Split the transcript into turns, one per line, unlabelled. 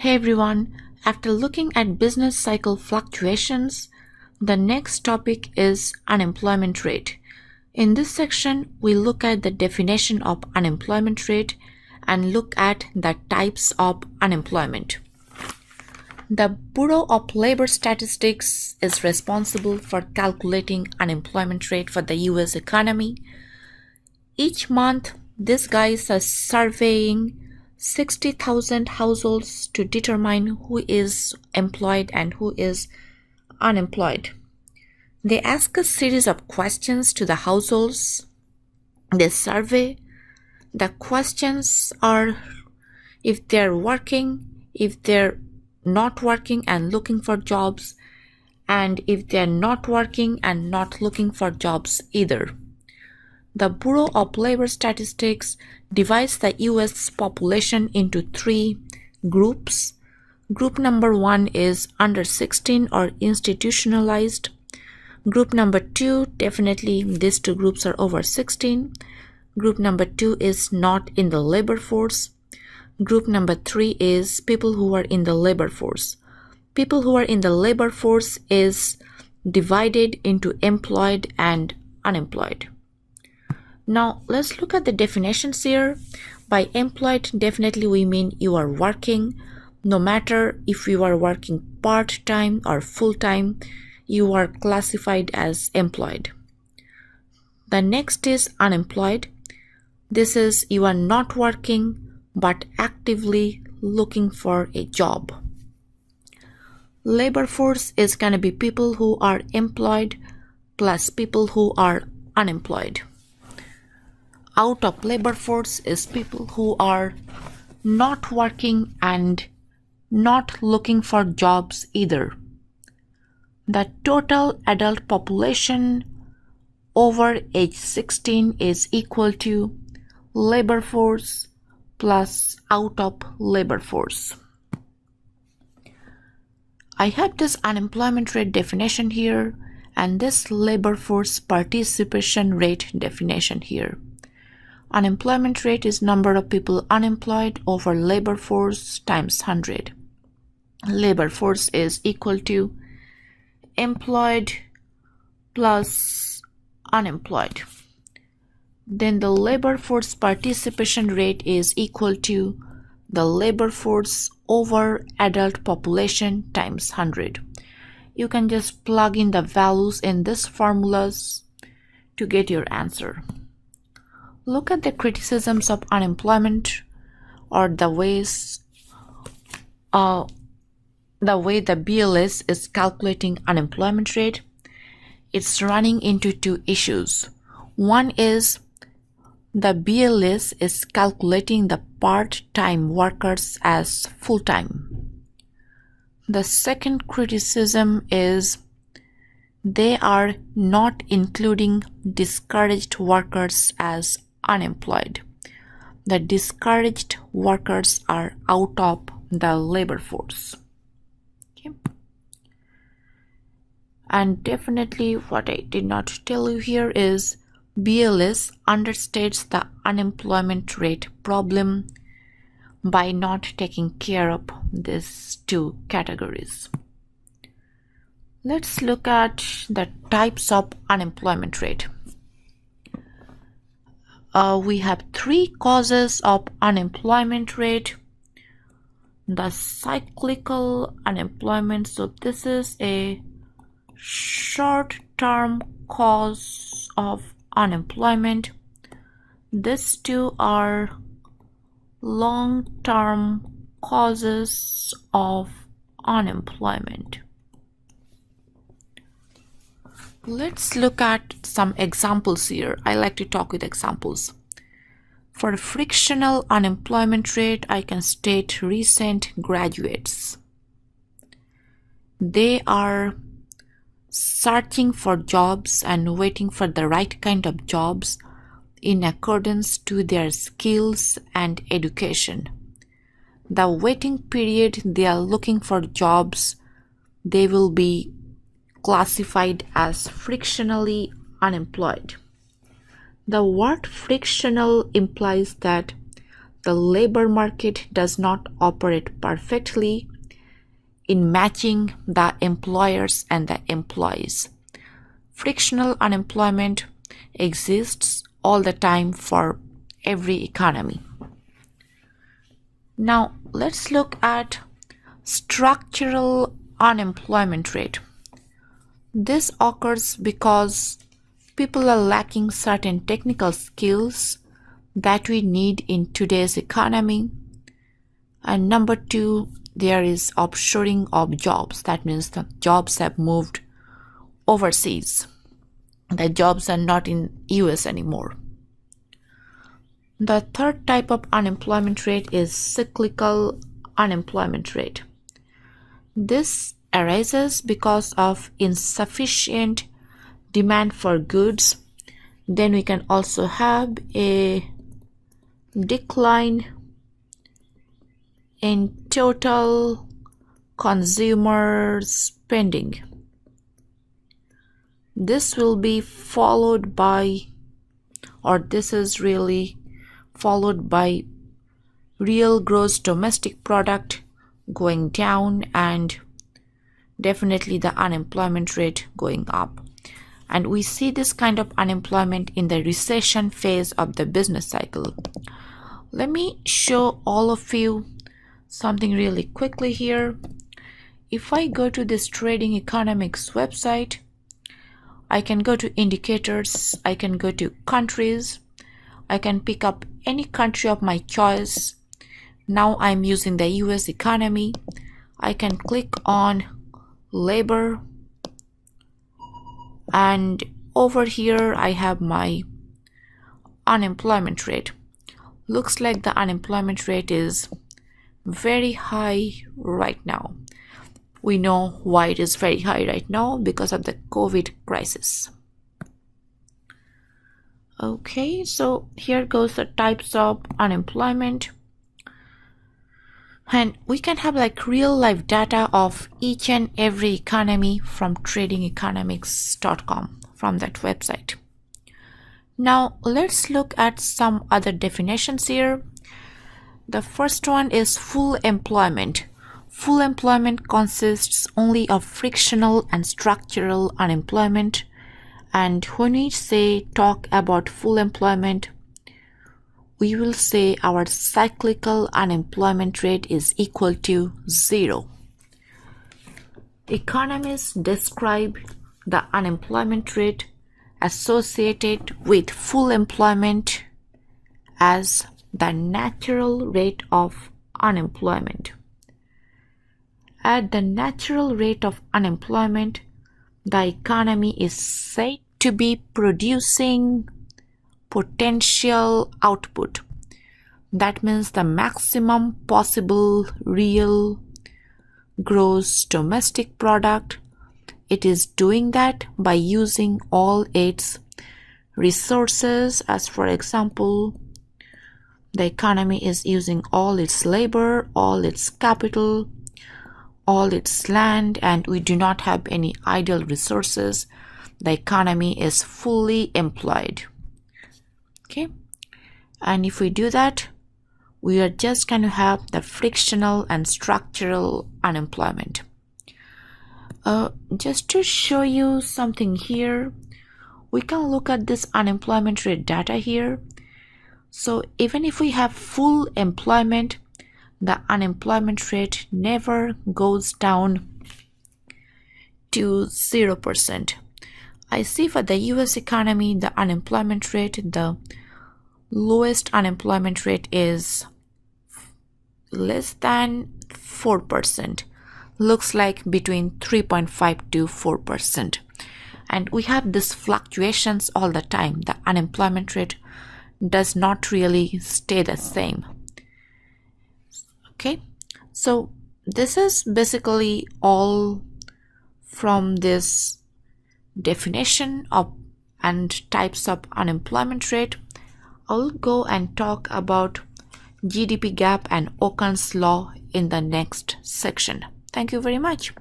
Hey everyone, after looking at business cycle fluctuations, the next topic is unemployment rate. In this section, we look at the definition of unemployment rate and look at the types of unemployment. The Bureau of Labor Statistics is responsible for calculating unemployment rate for the US economy. Each month, these guys are surveying 60,000 households to determine who is employed and who is unemployed. They ask a series of questions to the households. They survey. The questions are if they're working, if they're not working and looking for jobs, and if they're not working and not looking for jobs either. The Bureau of Labor Statistics divides the US population into three groups. Group number 1 is under 16 or institutionalized. Group number 2, definitely these two groups are over 16. Group number 2 is not in the labor force. Group number 3 is people who are in the labor force. People who are in the labor force is divided into employed and unemployed. Now, let's look at the definitions here. By employed, definitely we mean you are working. No matter if you are working part-time or full-time, you are classified as employed. The next is unemployed. This is you are not working but actively looking for a job. Labor force is going to be people who are employed plus people who are unemployed. Out of labor force is people who are not working and not looking for jobs either. The total adult population over age 16 is equal to labor force plus out of labor force. I have this unemployment rate definition here and this labor force participation rate definition here. Unemployment rate is number of people unemployed over labor force times 100. Labor force is equal to employed plus unemployed. Then the labor force participation rate is equal to the labor force over adult population times 100. You can just plug in the values in these formulas to get your answer. Look at the criticisms of unemployment or the way the BLS is calculating unemployment rate. It's running into two issues. One is the BLS is calculating the part-time workers as full-time. The second criticism is they are not including discouraged workers as unemployed. The discouraged workers are out of the labor force. Okay. And definitely what I did not tell you here is BLS understates the unemployment rate problem by not taking care of these two categories. Let's look at the types of unemployment rate. We have three causes of unemployment rate. The cyclical unemployment, so this is a short-term cause of unemployment. These two are long-term causes of unemployment. Let's look at some examples here. I like to talk with examples. For frictional unemployment rate, I can state recent graduates. They are searching for jobs and waiting for the right kind of jobs in accordance to their skills and education. The waiting period they are looking for jobs, they will be classified as frictionally unemployed. The word frictional implies that the labor market does not operate perfectly in matching the employers and the employees. Frictional unemployment exists all the time for every economy. Now let's look at structural unemployment rate. This occurs because people are lacking certain technical skills that we need in today's economy. And number two, there is offshoring of jobs. That means the jobs have moved overseas. The jobs are not in US anymore. The third type of unemployment rate is cyclical unemployment rate. This arises because of insufficient demand for goods. Then we can also have a decline in total consumer spending. This will be followed by, or this is really followed by, real gross domestic product going down and definitely the unemployment rate going up. And we see this kind of unemployment in the recession phase of the business cycle. Let me show all of you something really quickly here. If I go to this Trading Economics website, I can go to indicators, I can go to countries, I can pick up any country of my choice. Now I'm using the US economy. I can click on labor, and over here I have my unemployment rate. Looks like the unemployment rate is very high right now. We know why it is very high right now, because of the COVID crisis. Okay, so here goes the types of unemployment. And we can have like real life data of each and every economy from tradingeconomics.com, from that website. Now let's look at some other definitions here. The first one is full employment. Full employment consists only of frictional and structural unemployment. And when we talk about full employment, we will say our cyclical unemployment rate is equal to 0. Economists describe the unemployment rate associated with full employment as the natural rate of unemployment. At the natural rate of unemployment, the economy is said to be producing potential output. That means the maximum possible real gross domestic product. It is doing that by using all its resources. As for example, the economy is using all its labor, all its capital, all its land, and we do not have any idle resources. The economy is fully employed. Okay, and if we do that, we are just going to have the frictional and structural unemployment. Just to show you something here, we can look at this unemployment rate data here. So even if we have full employment, the unemployment rate never goes down to 0%. I see for the US economy, the unemployment rate, the lowest unemployment rate is less than 4%. Looks like between 3.5 to 4%. And we have these fluctuations all the time. The unemployment rate does not really stay the same. Okay, so this is basically all from this definition of and types of unemployment rate. I'll go and talk about GDP gap and Okun's law in the next section. Thank you very much.